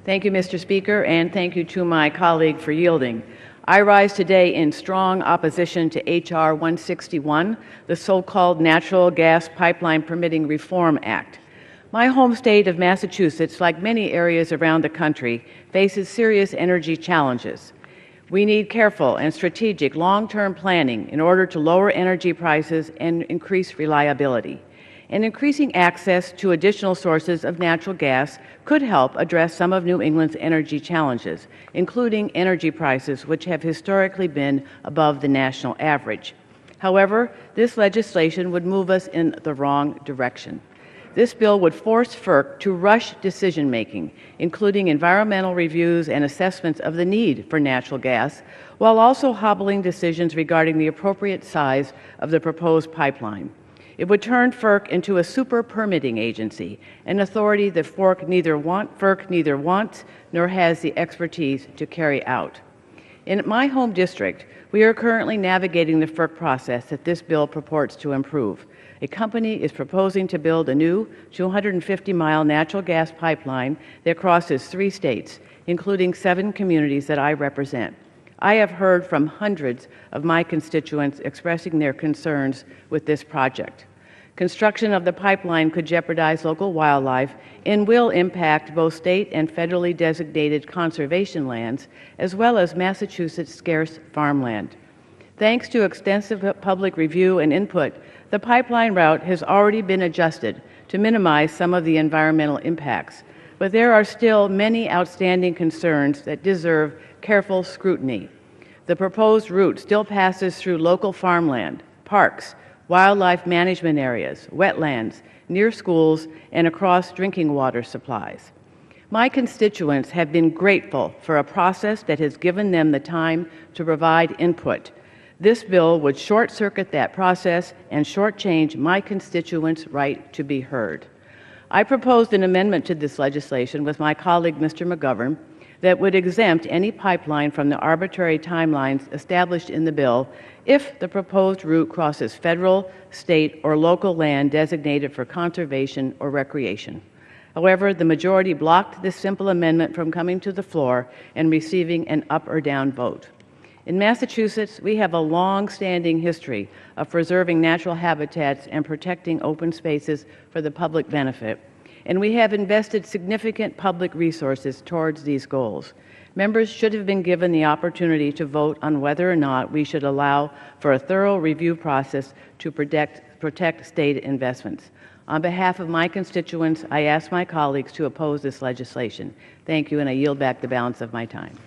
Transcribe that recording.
Thank you, Mr. Speaker, and thank you to my colleague for yielding. I rise today in strong opposition to H.R. 161, the so-called Natural Gas Pipeline Permitting Reform Act. My home state of Massachusetts, like many areas around the country, faces serious energy challenges. We need careful and strategic long-term planning in order to lower energy prices and increase reliability. And increasing access to additional sources of natural gas could help address some of New England's energy challenges, including energy prices, which have historically been above the national average. However, this legislation would move us in the wrong direction. This bill would force FERC to rush decision-making, including environmental reviews and assessments of the need for natural gas, while also hobbling decisions regarding the appropriate size of the proposed pipeline. It would turn FERC into a super permitting agency, an authority that FERC neither wants nor has the expertise to carry out. In my home district, we are currently navigating the FERC process that this bill purports to improve. A company is proposing to build a new 250-mile natural gas pipeline that crosses 3 states, including 7 communities that I represent. I have heard from hundreds of my constituents expressing their concerns with this project. Construction of the pipeline could jeopardize local wildlife and will impact both state and federally designated conservation lands, as well as Massachusetts' scarce farmland. Thanks to extensive public review and input, the pipeline route has already been adjusted to minimize some of the environmental impacts, but there are still many outstanding concerns that deserve careful scrutiny. The proposed route still passes through local farmland, parks, wildlife management areas, wetlands, near schools, and across drinking water supplies. My constituents have been grateful for a process that has given them the time to provide input. This bill would short-circuit that process and shortchange my constituents' right to be heard. I proposed an amendment to this legislation with my colleague, Mr. McGovern, that would exempt any pipeline from the arbitrary timelines established in the bill if the proposed route crosses federal, state, or local land designated for conservation or recreation. However, the majority blocked this simple amendment from coming to the floor and receiving an up or down vote. In Massachusetts, we have a long-standing history of preserving natural habitats and protecting open spaces for the public benefit, and we have invested significant public resources towards these goals. Members should have been given the opportunity to vote on whether or not we should allow for a thorough review process to protect state investments. On behalf of my constituents, I ask my colleagues to oppose this legislation. Thank you, and I yield back the balance of my time.